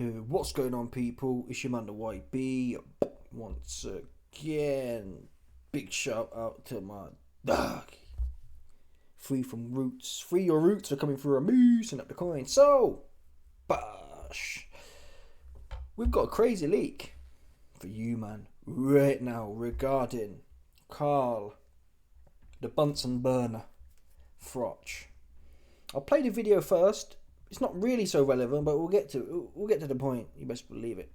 What's going on, people? It's your man, the YB. Once again, big shout out to my dog. Free from roots. Free your roots are coming through a moose and up the coin. So, bash. We've got a crazy leak for you, man, right now regarding Carl, the Bunsen burner, Froch. I'll play the video first. It's not really so relevant, but we'll get to the point. You best believe it.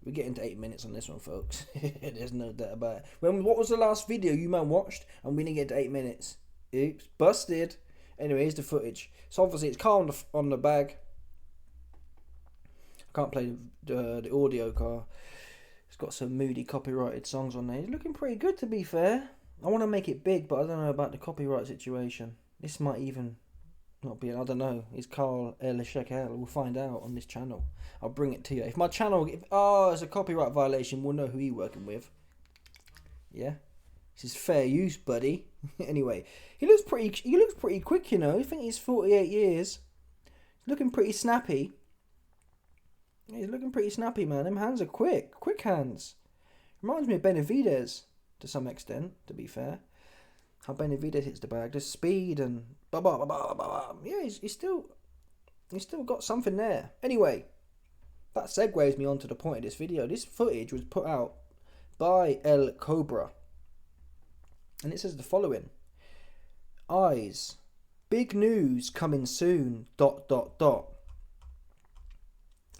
We're getting to 8 minutes on this one, folks. There's no doubt about it. What was the last video you man watched? And we didn't get to 8 minutes. Oops, busted. Anyway, here's the footage. So obviously it's Carl on the bag. I can't play the audio car. It's got some moody copyrighted songs on there. It's looking pretty good, to be fair. I want to make it big, but I don't know about the copyright situation. This might even not be, I don't know. It's Carl Shekel. We'll find out on this channel. I'll bring it to you. If my channel, it's a copyright violation, we'll know who he's working with. Yeah, this is fair use, buddy. Anyway, he looks pretty quick, you know. I think he's 48 years. He's looking pretty snappy. He's looking pretty snappy, man. Them hands are quick hands. Reminds me of Benavidez to some extent, to be fair. How Benavidez hits the bag, the speed and yeah, he's still got something there. Anyway, that segues me on to the point of this video. This footage was put out by El Cobra, and it says the following: eyes, big news coming soon. ... There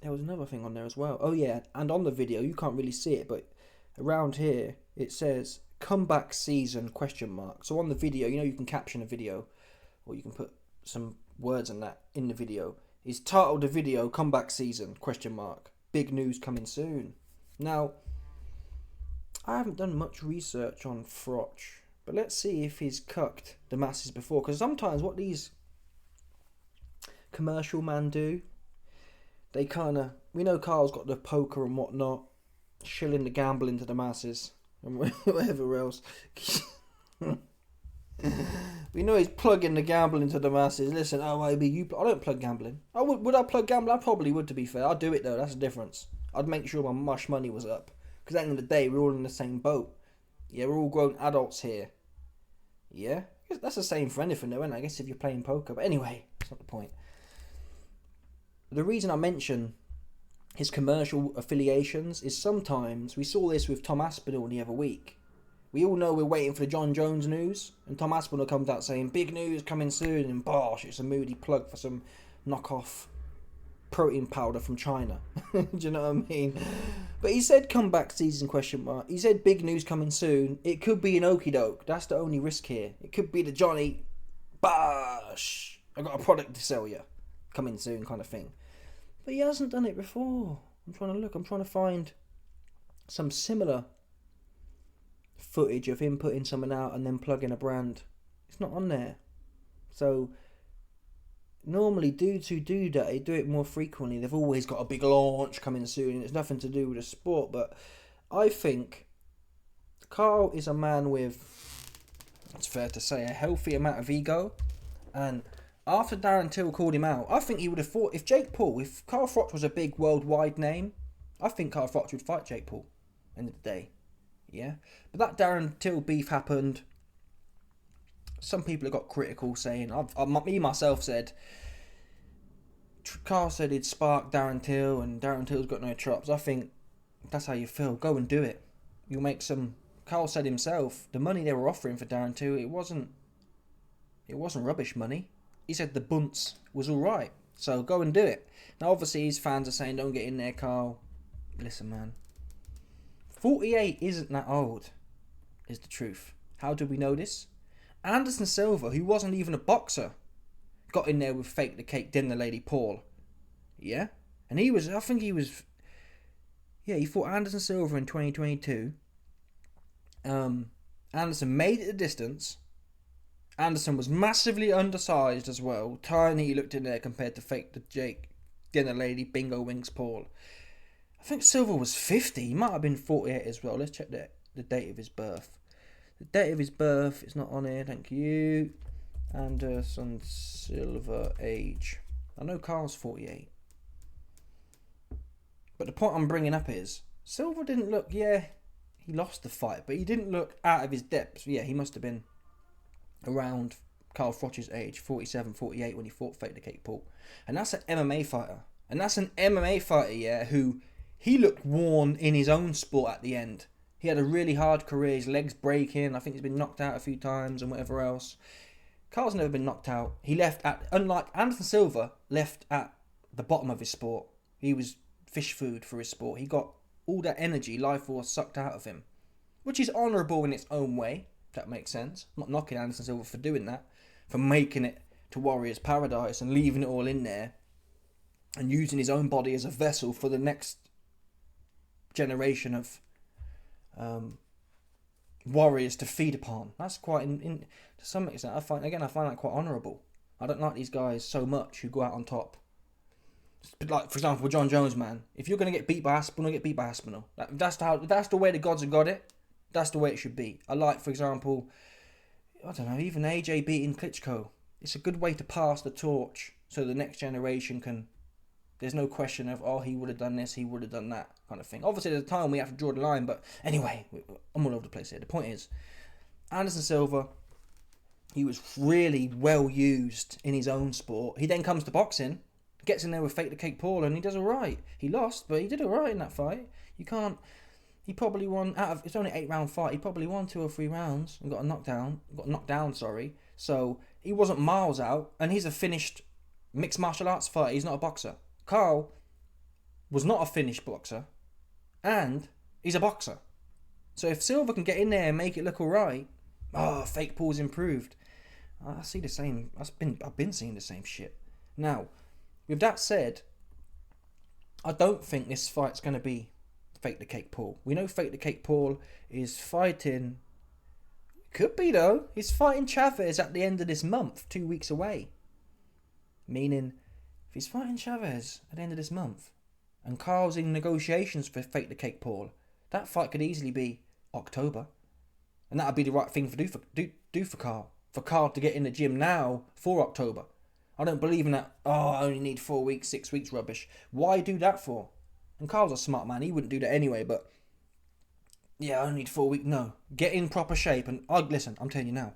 was another thing on there as well. Oh yeah, and on the video you can't really see it, but around here it says comeback season ? So on the video, you know, you can caption a video, or you can put some words on that in the video. He's titled the video comeback season ? Big news coming soon. Now, I haven't done much research on Froch, but let's see if he's cucked the masses before, because sometimes what these commercial men do, they kind of, we know Carl's got the poker and whatnot, shilling the gambling to the masses and whatever else. We know he's plugging the gambling to the masses. Listen, I don't plug gambling. Would I plug gambling? I probably would, to be fair. I'd do it though, that's the difference. I'd make sure my mush money was up. Because at the end of the day, we're all in the same boat. Yeah, we're all grown adults here. Yeah? That's the same for anything though, isn't it? I guess if you're playing poker. But anyway, that's not the point. The reason I mention his commercial affiliations is sometimes, we saw this with Tom Aspinall the other week. We all know we're waiting for the John Jones news, and Tom Aspinall comes out saying, big news coming soon, and bosh, it's a moody plug for some knockoff protein powder from China. Do you know what I mean? But he said comeback season ? He said big news coming soon. It could be an okie doke. That's the only risk here. It could be the Johnny, bosh, I got a product to sell you, coming soon kind of thing. But he hasn't done it before. I'm trying to find some similar footage of him putting something out and then plugging a brand. It's not on there. So normally dudes who do that, they do it more frequently. They've always got a big launch coming soon. It's nothing to do with the sport. But I think Carl is a man with, it's fair to say, a healthy amount of ego. And after Darren Till called him out, I think he would have fought, if Carl Froch was a big worldwide name, I think Carl Froch would fight Jake Paul end of the day. Yeah? But that Darren Till beef happened. Some people have got critical saying, me myself said, Carl said he'd spark Darren Till and Darren Till's got no chops. I think that's how you feel. Go and do it. You'll make some. Carl said himself, the money they were offering for Darren Till, it wasn't rubbish money. He said the bunts was alright. So go and do it. Now obviously his fans are saying, don't get in there, Carl. Listen, man. 48 isn't that old, is the truth. How do we know this? Anderson Silva, who wasn't even a boxer, got in there with fake the cake dinner lady Paul. Yeah? And he fought Anderson Silva in 2022. Anderson made it a distance. Anderson was massively undersized as well. Tiny he looked in there compared to fake the Jake dinner lady Bingo Wings Paul. I think Silva was 50. He might have been 48 as well. Let's check the date of his birth. The date of his birth is not on here. Thank you. Anderson Silva age. I know Carl's 48. But the point I'm bringing up is, Silva didn't look, yeah, he lost the fight, but he didn't look out of his depth. Yeah, he must have been around Carl Froch's age, 47, 48, when he fought Fake the Cake Paul. And that's an MMA fighter. And that's an MMA fighter, yeah, who he looked worn in his own sport at the end. He had a really hard career, his legs breaking, I think he's been knocked out a few times and whatever else. Carl's never been knocked out. He left at, unlike Anderson Silva, left at the bottom of his sport. He was fish food for his sport. He got all that energy, life force sucked out of him, which is honourable in its own way, if that makes sense. I'm not knocking Anderson Silva for doing that, for making it to Warriors Paradise and leaving it all in there and using his own body as a vessel for the next generation of warriors to feed upon. That's quite, to some extent, I find that quite honourable. I don't like these guys so much who go out on top. Like, for example, with John Jones, man. If you're going to get beat by Aspinall, get beat by Aspinall. That's the way the gods have got it. That's the way it should be. I like, for example, I don't know, even AJ beating Klitschko. It's a good way to pass the torch so the next generation can... There's no question of, oh, he would have done this, he would have done that kind of thing. Obviously, at the time, we have to draw the line. But anyway, I'm all over the place here. The point is, Anderson Silva, he was really well used in his own sport. He then comes to boxing, gets in there with Fake the Cake Paul, and he does all right. He lost, but he did all right in that fight. You can't... He probably won, out of... It's only an 8-round fight. He probably won 2 or 3 rounds and got knocked down. So, he wasn't miles out, and he's a finished mixed martial arts fighter. He's not a boxer. Carl was not a finished boxer, and he's a boxer. So if Silva can get in there and make it look all right, Fake Paul's improved. I see the same. I've been seeing the same shit. Now, with that said, I don't think this fight's going to be Fake the Cake Paul. We know Fake the Cake Paul is fighting... Could be, though. He's fighting Chavez at the end of this month, 2 weeks away. Meaning, if he's fighting Chavez at the end of this month, and Carl's in negotiations for Fake the Cake Paul, that fight could easily be October. And that would be the right thing to do for Carl. For Carl to get in the gym now for October. I don't believe in that, I only need 4 weeks, 6 weeks rubbish. Why do that for? And Carl's a smart man, he wouldn't do that anyway, but... Yeah, I only need 4 weeks. No, get in proper shape. And listen, I'm telling you now,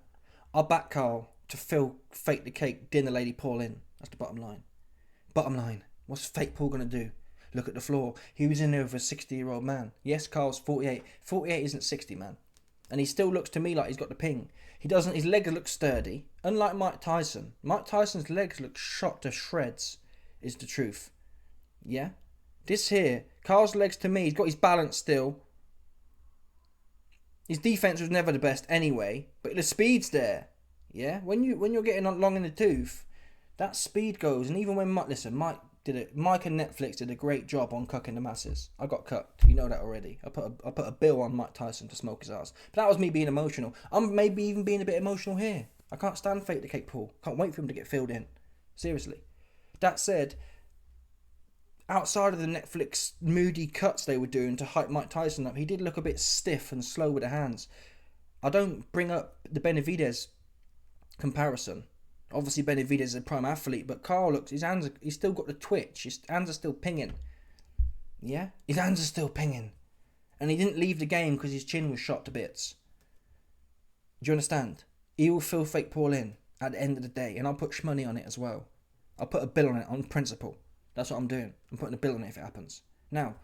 I'll back Carl to fill Fake the Cake dinner lady Paul in. That's the bottom line. Bottom line, what's Fake Paul going to do? Look at the floor. He was in there with a 60-year-old man. Yes, Carl's 48. 48 isn't 60, man. And he still looks to me like he's got the ping. He doesn't. His legs look sturdy. Unlike Mike Tyson. Mike Tyson's legs look shot to shreds, is the truth. Yeah? This here, Carl's legs to me, he's got his balance still. His defense was never the best anyway, but the speed's there. Yeah? When you're getting long in the tooth, that speed goes. And even when Mike and Netflix did a great job on cucking the masses. I got cucked. You know that already. I put a bill on Mike Tyson to smoke his ass. But that was me being emotional. I'm maybe even being a bit emotional here. I can't stand Fake the Cake Paul. Can't wait for him to get filled in. Seriously. That said, outside of the Netflix moody cuts they were doing to hype Mike Tyson up, he did look a bit stiff and slow with the hands. I don't bring up the Benavidez comparison. Obviously, Benavidez is a prime athlete, but Carl looks, he's still got the twitch. His hands are still pinging. Yeah? His hands are still pinging. And he didn't leave the game because his chin was shot to bits. Do you understand? He will fill Fake Paul in at the end of the day, and I'll put money on it as well. I'll put a bill on it on principle. That's what I'm doing. I'm putting a bill on it if it happens. Now,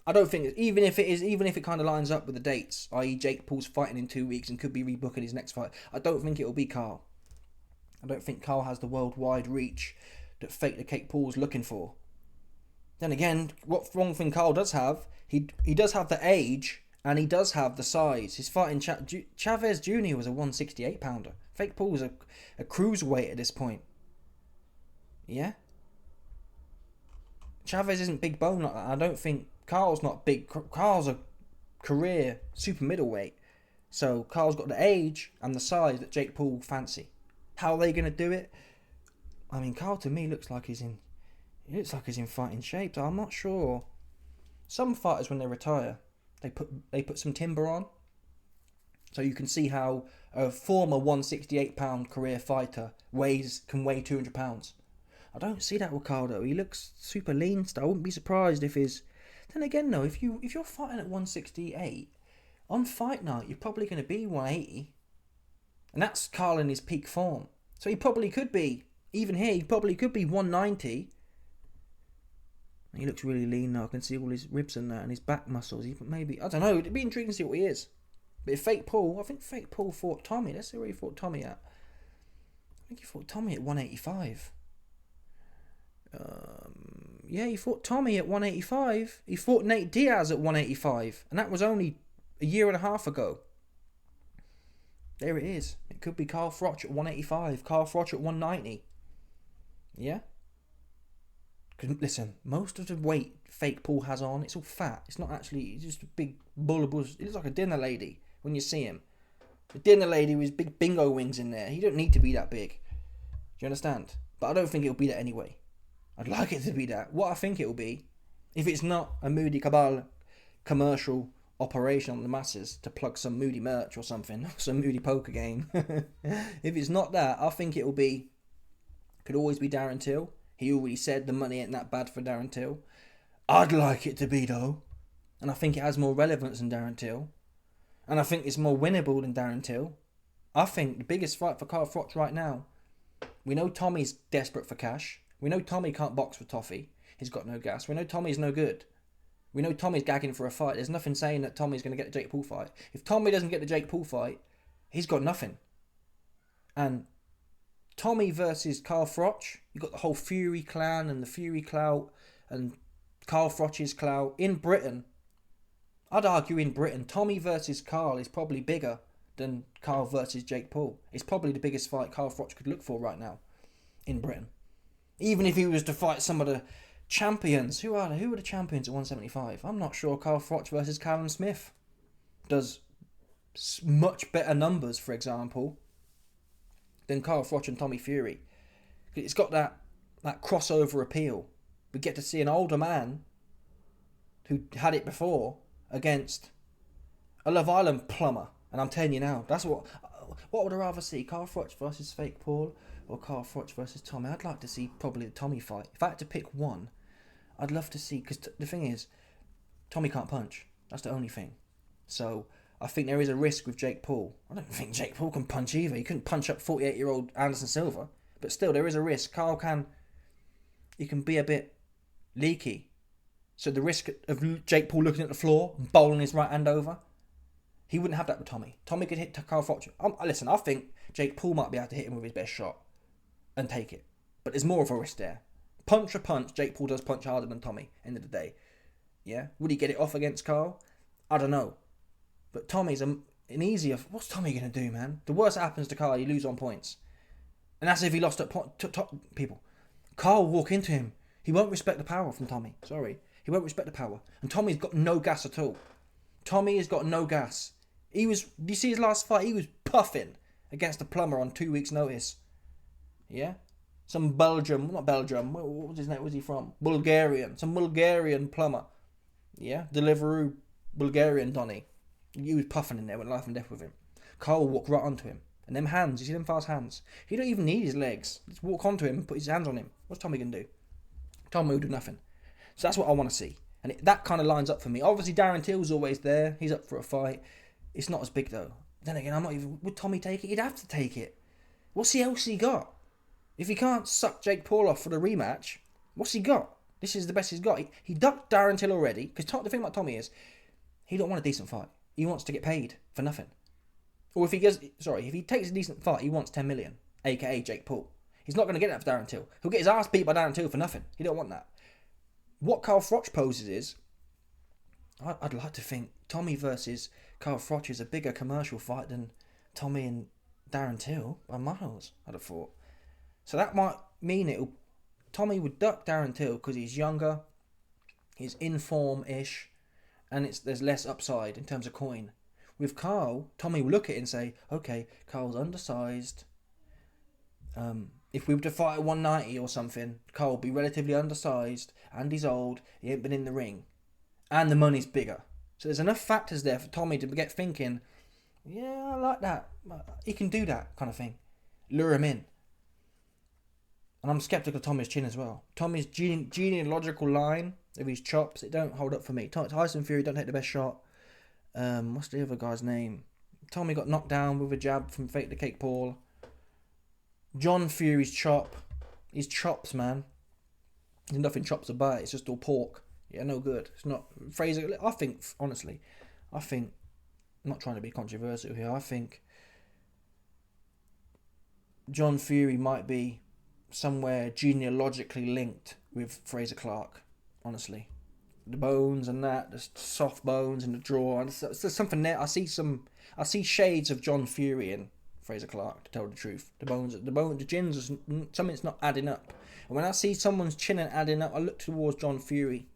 I don't think, even if it kind of lines up with the dates, i.e. Jake Paul's fighting in 2 weeks and could be rebooking his next fight, I don't think it will be Carl. I don't think Carl has the worldwide reach that Fake the Cake Paul's looking for. Then again, what wrong thing Carl does have, he does have the age and he does have the size. He's fighting Chavez Jr. was a 168 pounder. Fake Paul's a cruiserweight at this point. Yeah? Chavez isn't big bone like that. I don't think Carl's not big. Carl's a career super middleweight. So Carl's got the age and the size that Jake Paul fancy. How are they going to do it? I mean, Carl to me looks like he's in fighting shape. I'm not sure. Some fighters, when they retire, they put some timber on, so you can see how a former 168-pound career fighter can weigh 200 pounds. I don't see that with Carl though. He looks super lean still. I wouldn't be surprised if Then again, though, if you're fighting at 168 on fight night, you're probably going to be 180, and that's Carl in his peak form. So he probably could be, even here, he probably could be 190. He looks really lean now. I can see all his ribs and that, and his back muscles. Maybe, I don't know. It'd be intriguing to see what he is. But if Fake Paul, I think Fake Paul fought Tommy. Let's see where he fought Tommy at. I think he fought Tommy at 185. Yeah, he fought Tommy at 185. He fought Nate Diaz at 185. And that was only a year and a half ago. There it is. It could be Carl Froch at 185. Carl Froch at 190. Yeah? Because, listen, most of the weight Fake Paul has on, it's all fat. It's not actually, it's just a big bull of buzz. It looks like a dinner lady when you see him. A dinner lady with big bingo wings in there. He don't need to be that big. Do you understand? But I don't think it'll be that anyway. I'd like it to be that. What I think it'll be, if it's not a Moody Cabal commercial operation on the masses to plug some Moody merch or something, some Moody poker game. If it's not that, I think it'll be, could always be Darren Till. He already said the money ain't that bad for Darren Till. I'd like it to be though. And I think it has more relevance than Darren Till. And I think it's more winnable than Darren Till. I think the biggest fight for Carl Froch right now, we know Tommy's desperate for cash. We know Tommy can't box with Toffee. He's got no gas. We know Tommy's no good. We know Tommy's gagging for a fight. There's nothing saying that Tommy's going to get the Jake Paul fight. If Tommy doesn't get the Jake Paul fight, he's got nothing. And Tommy versus Carl Froch, you've got the whole Fury clan and the Fury clout and Carl Froch's clout. In Britain, I'd argue in Britain, Tommy versus Carl is probably bigger than Carl versus Jake Paul. It's probably the biggest fight Carl Froch could look for right now in Britain. Even if he was to fight some of the champions. Who are the champions at 175? I'm not sure Carl Froch versus Callum Smith does much better numbers, for example, than Carl Froch and Tommy Fury. It's got that crossover appeal. We get to see an older man who had it before against a Love Island plumber. And I'm telling you now, that's what would I rather see? Carl Froch versus Fake Paul or Carl Froch versus Tommy? I'd like to see probably the Tommy fight. If I had to pick one, I'd love to see, because the thing is, Tommy can't punch. That's the only thing. So I think there is a risk with Jake Paul. I don't think Jake Paul can punch either. He couldn't punch up 48-year-old Anderson Silva. But still, there is a risk. He can be a bit leaky. So the risk of Jake Paul looking at the floor and bowling his right hand over, he wouldn't have that with Tommy. Tommy could hit Carl Froch. Listen, I think Jake Paul might be able to hit him with his best shot and take it. But there's more of a risk there. Punch for punch, Jake Paul does punch harder than Tommy, end of the day. Yeah? Would he get it off against Carl? I don't know. But Tommy's an easier... What's Tommy going to do, man? The worst that happens to Carl, you lose on points. And that's if he lost at top people. Carl will walk into him. He won't respect the power from Tommy. Sorry. He won't respect the power. And Tommy's got no gas at all. Tommy has got no gas. Do you see his last fight? He was puffing against a plumber on 2 weeks' notice. Yeah? Not Belgium. What was his name? Where's he from? Bulgarian. Some Bulgarian plumber. Yeah? Deliveroo Bulgarian Donny. He was puffing in there, went life and death with him. Carl walked right onto him. And them hands, you see them fast hands? He don't even need his legs. Just walk onto him and put his hands on him. What's Tommy going to do? Tommy will do nothing. So that's what I want to see. And that kind of lines up for me. Obviously, Darren Till's always there. He's up for a fight. It's not as big, though. Then again, would Tommy take it? He'd have to take it. What's else he got? If he can't suck Jake Paul off for the rematch, what's he got? This is the best he's got. He ducked Darren Till already. Because the thing about Tommy is, he don't want a decent fight. He wants to get paid for nothing. Or if he takes a decent fight, he wants 10 million, aka Jake Paul. He's not going to get that for Darren Till. He'll get his ass beat by Darren Till for nothing. He don't want that. What Carl Froch poses is, I'd like to think Tommy versus Carl Froch is a bigger commercial fight than Tommy and Darren Till by miles, I'd have thought. So that might mean Tommy would duck Darren Till because he's younger, he's in form-ish, and there's less upside in terms of coin. With Carl, Tommy will look at it and say, okay, Carl's undersized. If we were to fight at 190 or something, Carl will be relatively undersized, and he's old, he ain't been in the ring, and the money's bigger. So there's enough factors there for Tommy to get thinking, yeah, I like that. He can do that kind of thing. Lure him in. And I'm skeptical of Tommy's chin as well. Tommy's genealogical line of his chops, it don't hold up for me. Tyson Fury don't take the best shot. What's the other guy's name? Tommy got knocked down with a jab from Fake the Cake Paul. John Fury's chop. His chops, man. There's nothing chops about it. It's just all pork. Yeah, no good. It's not... Fraser... I think, honestly, I'm not trying to be controversial here. I think John Fury might be somewhere genealogically linked with Fraser Clark, honestly. The bones and that, the soft bones in the jaw, and there's something there. I see shades of John Fury in Fraser Clark, to tell the truth. The chins, something's not adding up. And when I see someone's chin and adding up, I look towards John Fury.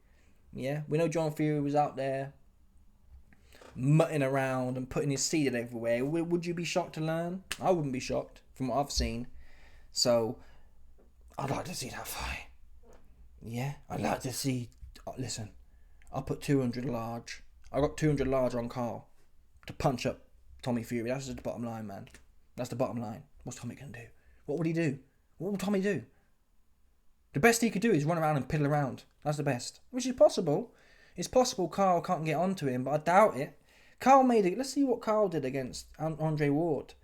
Yeah, we know John Fury was out there mutting around and putting his seed everywhere. Would you be shocked to learn? I wouldn't be shocked from what I've seen. So, I'd like to see that fight. Yeah, I'd like to see... Listen, I'll put 200 large. I got 200 large on Carl to punch up Tommy Fury. That's just the bottom line, man. That's the bottom line. What's Tommy going to do? What would he do? What would Tommy do? The best he could do is run around and piddle around. That's the best. Which is possible. It's possible Carl can't get onto him, but I doubt it. Carl made it. Let's see what Carl did against Andre Ward.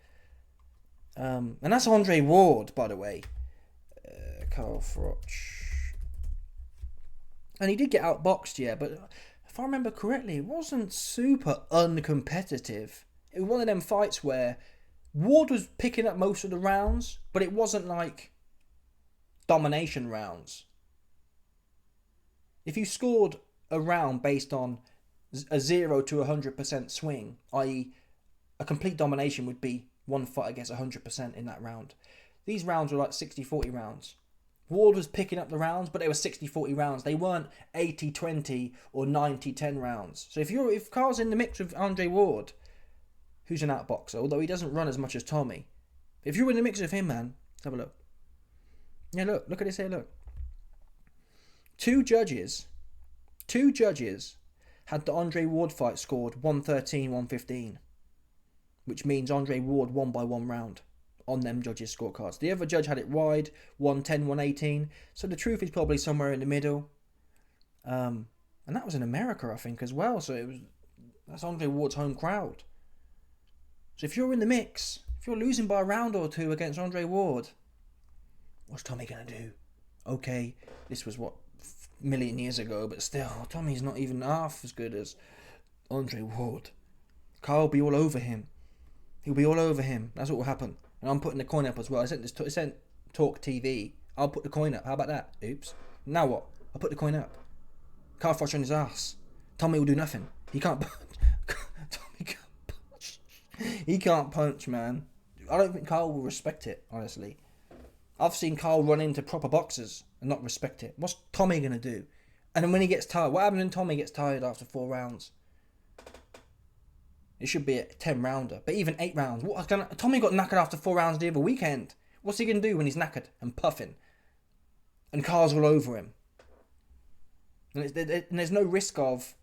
And that's Andre Ward, by the way. Carl Froch. And he did get outboxed, yeah, but if I remember correctly, it wasn't super uncompetitive. It was one of them fights where Ward was picking up most of the rounds, but it wasn't like domination rounds. If you scored a round based on a 0 to 100% swing, i.e. a complete domination would be one fight against 100% in that round. These rounds were like 60-40 rounds. Ward was picking up the rounds, but they were 60-40 rounds. They weren't 80-20 or 90-10 rounds. So if Carl's in the mix with Andre Ward, who's an outboxer, although he doesn't run as much as Tommy, if you're in the mix with him, man, let's have a look. Yeah, look at this here, look. Two judges had the Andre Ward fight scored 113-115, which means Andre Ward won by one round on them judges' scorecards. The other judge had it wide, 110-118, so the truth is probably somewhere in the middle. And that was in America, I think, as well, so that's Andre Ward's home crowd. So if you're in the mix, if you're losing by a round or two against Andre Ward, what's Tommy going to do? Okay, this was what, a million years ago, but still, Tommy's not even half as good as Andre Ward. Carl will be all over him. He'll be all over him. That's what will happen. And I'm putting the coin up as well. I sent Talk TV. I'll put the coin up. How about that? Oops. Now what? I'll put the coin up. Carl Froch on his ass. Tommy will do nothing. He can't punch. Tommy can't punch. He can't punch, man. I don't think Carl will respect it, honestly. I've seen Carl run into proper boxers and not respect it. What's Tommy going to do? And then when he gets tired, what happens when Tommy gets tired after 4 rounds? It should be a 10-rounder. But even 8 rounds. Tommy got knackered after 4 rounds the other weekend. What's he going to do when he's knackered and puffing? And Carl's all over him. And there's no risk of,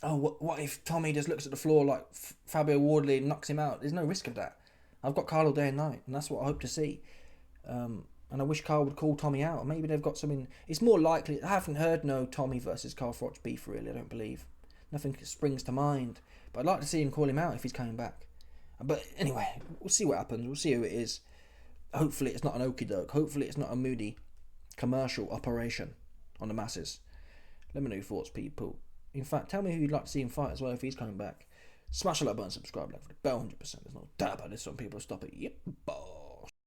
what if Tommy just looks at the floor like Fabio Wardley and knocks him out? There's no risk of that. I've got Carl all day and night. And that's what I hope to see. And I wish Carl would call Tommy out. Maybe they've got something. It's more likely. I haven't heard no Tommy versus Carl Froch beef, really. I don't believe. Nothing springs to mind. But I'd like to see him call him out if he's coming back. But anyway, we'll see what happens. We'll see who it is. Hopefully it's not an okie doke. Hopefully it's not a moody commercial operation on the masses. Let me know your thoughts, people. In fact, tell me who you'd like to see him fight as well if he's coming back. Smash the like button, subscribe, like the bell 100%. There's no doubt about this. Some people stop it. Yep, boy.